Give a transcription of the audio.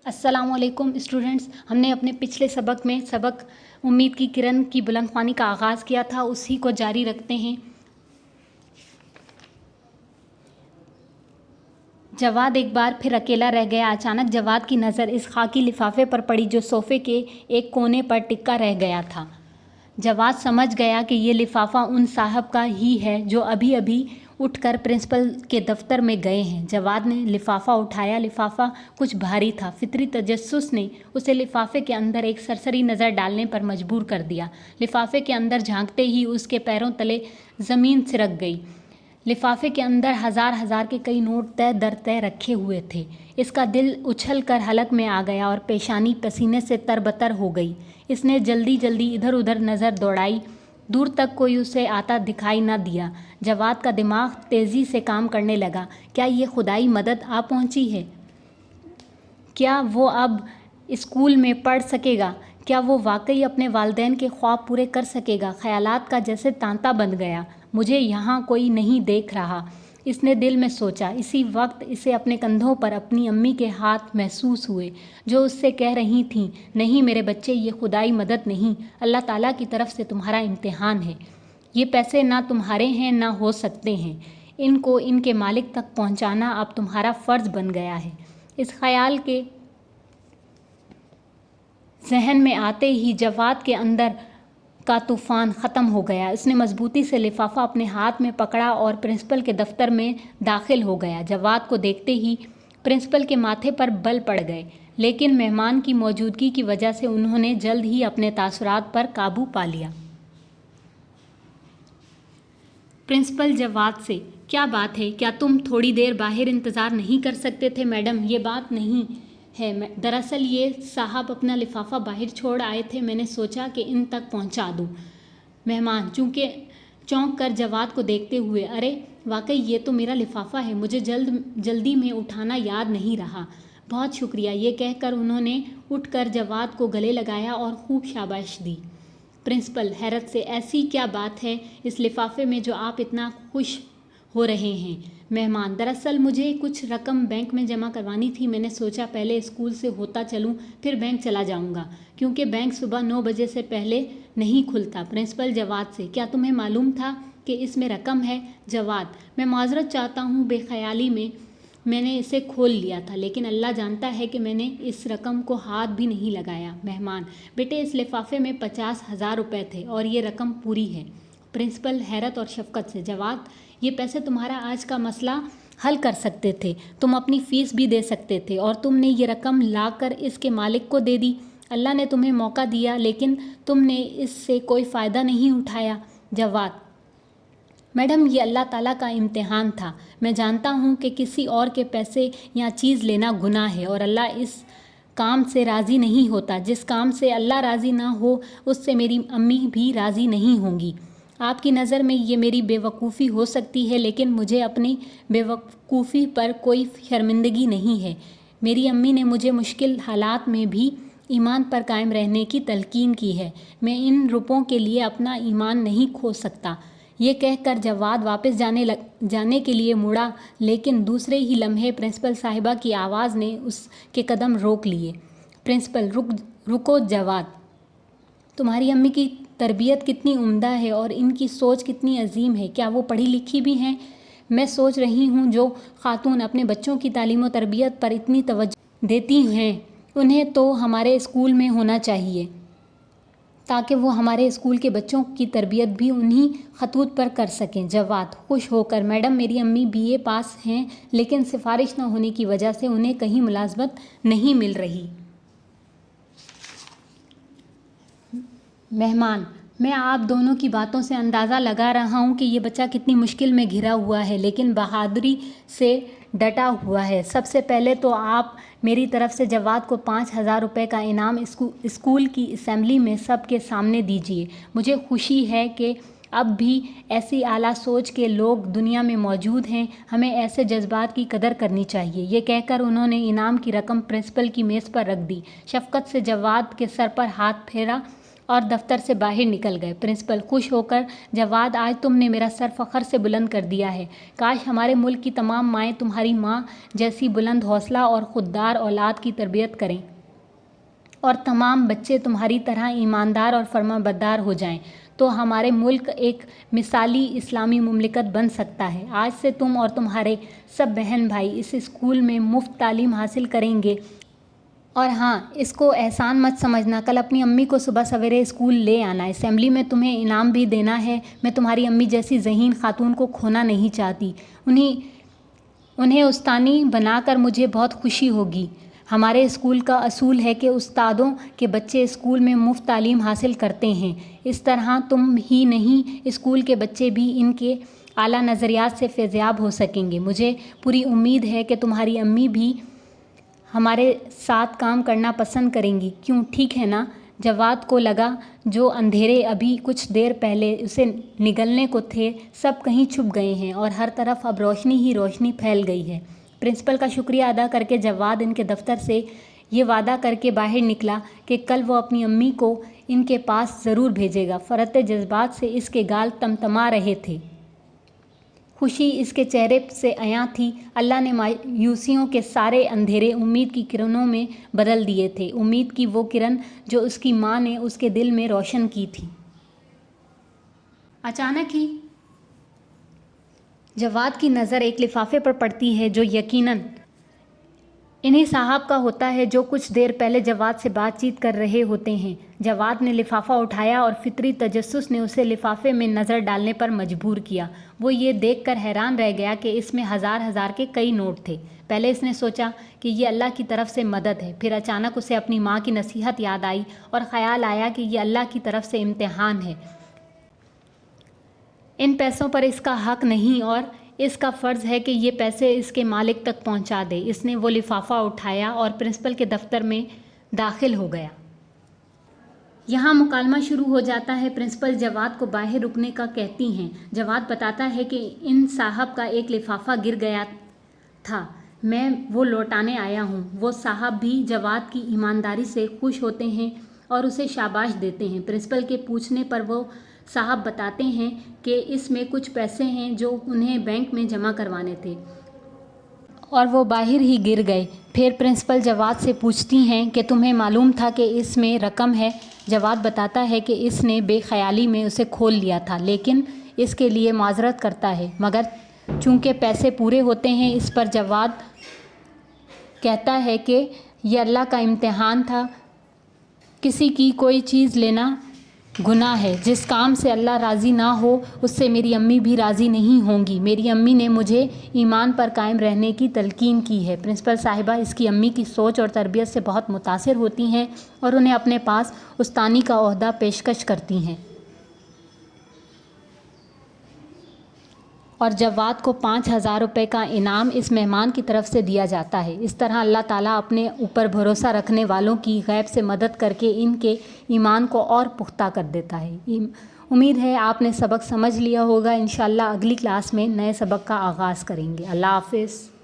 अस्सलाम वालेकुम स्टूडेंट्स। हमने अपने पिछले सबक में उम्मीद की किरण की बुलंद ख्वानी का आगाज़ किया था, उसी को जारी रखते हैं। जवाद एक बार फिर अकेला रह गया। अचानक जवाद की नज़र इस खाकी लिफाफे पर पड़ी जो सोफ़े के एक कोने पर टिका रह गया था। जवाद समझ गया कि ये लिफाफा उन साहब का ही है जो अभी अभी उठकर प्रिंसिपल के दफ्तर में गए हैं। जवाद ने लिफाफा उठाया। लिफाफा कुछ भारी था। फितरी तजस्सुस ने उसे लिफाफे के अंदर एक सरसरी नज़र डालने पर मजबूर कर दिया। लिफाफे के अंदर झांकते ही उसके पैरों तले ज़मीन सिरक गई। लिफाफे के अंदर हजार हजार के कई नोट तय दर तय रखे हुए थे। इसका दिल उछल कर हलक में आ गया और पेशानी पसीने से तरबतर हो गई। इसने जल्दी जल्दी इधर उधर नज़र दौड़ाई। दूर तक कोई उसे आता दिखाई न दिया। जवाद का दिमाग तेज़ी से काम करने लगा। क्या ये खुदाई मदद आ पहुंची है? क्या वो अब स्कूल में पढ़ सकेगा? क्या वो वाकई अपने वालिदैन के ख्वाब पूरे कर सकेगा? ख्यालात का जैसे तांता बंध गया। मुझे यहाँ कोई नहीं देख रहा, इसने दिल में सोचा। इसी वक्त इसे अपने कंधों पर अपनी अम्मी के हाथ महसूस हुए जो उससे कह रही थीं, नहीं मेरे बच्चे, ये खुदाई मदद नहीं, अल्लाह ताला की तरफ से तुम्हारा इम्तिहान है। ये पैसे ना तुम्हारे हैं ना हो सकते हैं। इनको इनके मालिक तक पहुँचाना अब तुम्हारा फ़र्ज़ बन गया है। इस ख्याल के जहन में आते ही जवाद के अंदर का तूफ़ान ख़त्म हो गया। उसने मजबूती से लिफाफा अपने हाथ में पकड़ा और प्रिंसिपल के दफ्तर में दाखिल हो गया। जवाद को देखते ही प्रिंसिपल के माथे पर बल पड़ गए, लेकिन मेहमान की मौजूदगी की वजह से उन्होंने जल्द ही अपने तासुरात पर काबू पा लिया। प्रिंसिपल जवाद से, क्या बात है? क्या तुम थोड़ी देर बाहर इंतज़ार नहीं कर सकते थे? मैडम, ये बात नहीं है। दरअसल ये साहब अपना लिफाफा बाहर छोड़ आए थे, मैंने सोचा कि इन तक पहुंचा दूं। मेहमान चूँकि चौंक कर जवाद को देखते हुए, अरे वाकई ये तो मेरा लिफाफा है, मुझे जल्दी में उठाना याद नहीं रहा। बहुत शुक्रिया। ये कहकर उन्होंने उठकर जवाद को गले लगाया और खूब शाबाश दी। प्रिंसिपल हैरत से, ऐसी क्या बात है इस लिफाफे में जो आप इतना खुश हो रहे हैं? मेहमान, दरअसल मुझे कुछ रकम बैंक में जमा करवानी थी। मैंने सोचा पहले स्कूल से होता चलूं, फिर बैंक चला जाऊंगा, क्योंकि बैंक सुबह 9 बजे से पहले नहीं खुलता। प्रिंसिपल जवाद से, क्या तुम्हें मालूम था कि इसमें रकम है? जवाद, मैं माजरत चाहता हूँ, बेख्याली में मैंने इसे खोल लिया था, लेकिन अल्लाह जानता है कि मैंने इस रकम को हाथ भी नहीं लगाया। मेहमान, बेटे इस लिफाफे में 50,000 रुपये थे और ये रकम पूरी है। प्रिंसिपल हैरत और शफकत से, जवाद, ये पैसे तुम्हारा आज का मसला हल कर सकते थे, तुम अपनी फ़ीस भी दे सकते थे, और तुमने ये रकम लाकर इसके मालिक को दे दी। अल्लाह ने तुम्हें मौका दिया, लेकिन तुमने इससे कोई फ़ायदा नहीं उठाया। जवाद, मैडम, ये अल्लाह ताला का इम्तिहान था। मैं जानता हूँ कि किसी और के पैसे या चीज़ लेना गुनाह है और अल्लाह इस काम से राज़ी नहीं होता। जिस काम से अल्लाह राज़ी ना हो उससे मेरी अम्मी भी राज़ी नहीं होंगी। आपकी नज़र में ये मेरी बेवकूफ़ी हो सकती है, लेकिन मुझे अपनी बेवकूफ़ी पर कोई शर्मिंदगी नहीं है। मेरी अम्मी ने मुझे मुश्किल हालात में भी ईमान पर कायम रहने की तलकीन की है। मैं इन रुपयों के लिए अपना ईमान नहीं खो सकता। ये कहकर जवाद वापस जाने के लिए मुड़ा, लेकिन दूसरे ही लम्हे प्रिंसिपल साहिबा की आवाज़ ने उसके कदम रोक लिए। प्रिंसिपल, रुको जवाद, तुम्हारी अम्मी की तरबियत कितनी उम्दा है और इनकी सोच कितनी अजीम है। क्या वो पढ़ी लिखी भी हैं? मैं सोच रही हूँ जो खातून अपने बच्चों की तालीम और तरबियत पर इतनी तवज्जो देती हैं, उन्हें तो हमारे स्कूल में होना चाहिए, ताकि वो हमारे स्कूल के बच्चों की तरबियत भी उन्हीं खतूत पर कर सकें। जवाद खुश होकर, मैडम, मेरी अम्मी BA पास हैं, लेकिन सिफारिश न होने की वजह से उन्हें कहीं मुलाजमत नहीं मिल रही। मेहमान, मैं आप दोनों की बातों से अंदाज़ा लगा रहा हूँ कि ये बच्चा कितनी मुश्किल में घिरा हुआ है, लेकिन बहादुरी से डटा हुआ है। सबसे पहले तो आप मेरी तरफ से जवाद को 5,000 रुपये का इनाम स्कूल की असेंबली में सबके सामने दीजिए। मुझे खुशी है कि अब भी ऐसी आला सोच के लोग दुनिया में मौजूद हैं। हमें ऐसे जज्बात की कदर करनी चाहिए। ये कहकर उन्होंने इनाम की रकम प्रिंसिपल की मेज़ पर रख दी। शफकत से जवाद के सर पर हाथ फेरा اور دفتر سے باہر نکل گئے۔ پرنسپل خوش ہو کر: جواد، آج تم نے میرا سر فخر سے بلند کر دیا ہے۔ کاش ہمارے ملک کی تمام مائیں تمہاری ماں جیسی بلند حوصلہ اور خوددار اولاد کی تربیت کریں اور تمام بچے تمہاری طرح ایماندار اور فرمانبردار ہو جائیں تو ہمارے ملک ایک مثالی اسلامی مملکت بن سکتا ہے۔ آج سے تم اور تمہارے سب بہن بھائی اس اسکول میں مفت تعلیم حاصل کریں گے۔ اور ہاں، اس کو احسان مت سمجھنا، کل اپنی امی کو صبح سویرے اسکول لے آنا، اسمبلی میں تمہیں انعام بھی دینا ہے۔ میں تمہاری امی جیسی ذہین خاتون کو کھونا نہیں چاہتی، انہیں استانی بنا کر مجھے بہت خوشی ہوگی۔ ہمارے اسکول کا اصول ہے کہ استادوں کے بچے اسکول میں مفت تعلیم حاصل کرتے ہیں۔ اس طرح تم ہی نہیں، اسکول کے بچے بھی ان کے اعلیٰ نظریات سے فیضیاب ہو سکیں گے۔ مجھے پوری امید ہے کہ تمہاری امی بھی ہمارے ساتھ کام کرنا پسند کریں گی، کیوں، ٹھیک ہے نا؟ جواد کو لگا جو اندھیرے ابھی کچھ دیر پہلے اسے نگلنے کو تھے سب کہیں چھپ گئے ہیں اور ہر طرف اب روشنی ہی روشنی پھیل گئی ہے۔ پرنسپل کا شکریہ ادا کر کے جواد ان کے دفتر سے یہ وعدہ کر کے باہر نکلا کہ کل وہ اپنی امی کو ان کے پاس ضرور بھیجے گا۔ فرط جذبات سے اس کے گال تمتما رہے تھے، خوشی اس کے چہرے سے عیاں تھی۔ اللہ نے مایوسیوں کے سارے اندھیرے امید کی کرنوں میں بدل دیے تھے، امید کی وہ کرن جو اس کی ماں نے اس کے دل میں روشن کی تھی۔ اچانک ہی جواد کی نظر ایک لفافے پر پڑتی ہے جو یقیناً انہی صاحب کا ہوتا ہے جو کچھ دیر پہلے جواد سے بات چیت کر رہے ہوتے ہیں۔ جواد نے لفافہ اٹھایا اور فطری تجسس نے اسے لفافے میں نظر ڈالنے پر مجبور کیا۔ وہ یہ دیکھ کر حیران رہ گیا کہ اس میں ہزار ہزار کے کئی نوٹ تھے۔ پہلے اس نے سوچا کہ یہ اللہ کی طرف سے مدد ہے، پھر اچانک اسے اپنی ماں کی نصیحت یاد آئی اور خیال آیا کہ یہ اللہ کی طرف سے امتحان ہے، ان پیسوں پر اس کا حق نہیں اور اس کا فرض ہے کہ یہ پیسے اس کے مالک تک پہنچا دے۔ اس نے وہ لفافہ اٹھایا اور پرنسپل کے دفتر میں داخل ہو گیا۔ یہاں مکالمہ شروع ہو جاتا ہے۔ پرنسپل جواد کو باہر رکنے کا کہتی ہیں۔ جواد بتاتا ہے کہ ان صاحب کا ایک لفافہ گر گیا تھا، میں وہ لوٹانے آیا ہوں۔ وہ صاحب بھی جواد کی ایمانداری سے خوش ہوتے ہیں اور اسے شاباش دیتے ہیں۔ پرنسپل کے پوچھنے پر وہ صاحب بتاتے ہیں کہ اس میں کچھ پیسے ہیں جو انہیں بینک میں جمع کروانے تھے اور وہ باہر ہی گر گئے۔ پھر پرنسپل جواد سے پوچھتی ہیں کہ تمہیں معلوم تھا کہ اس میں رقم ہے؟ جواد بتاتا ہے کہ اس نے بے خیالی میں اسے کھول لیا تھا، لیکن اس کے لیے معذرت کرتا ہے، مگر چونکہ پیسے پورے ہوتے ہیں۔ اس پر جواد کہتا ہے کہ یہ اللہ کا امتحان تھا، کسی کی کوئی چیز لینا گناہ ہے، جس کام سے اللہ راضی نہ ہو اس سے میری امی بھی راضی نہیں ہوں گی۔ میری امی نے مجھے ایمان پر قائم رہنے کی تلقین کی ہے۔ پرنسپل صاحبہ اس کی امی کی سوچ اور تربیت سے بہت متاثر ہوتی ہیں اور انہیں اپنے پاس استانی کا عہدہ پیشکش کرتی ہیں اور جواد کو 5,000 روپے کا انعام اس مہمان کی طرف سے دیا جاتا ہے۔ اس طرح اللہ تعالیٰ اپنے اوپر بھروسہ رکھنے والوں کی غیب سے مدد کر کے ان کے ایمان کو اور پختہ کر دیتا ہے۔ امید ہے آپ نے سبق سمجھ لیا ہوگا۔ انشاءاللہ اگلی کلاس میں نئے سبق کا آغاز کریں گے۔ اللہ حافظ۔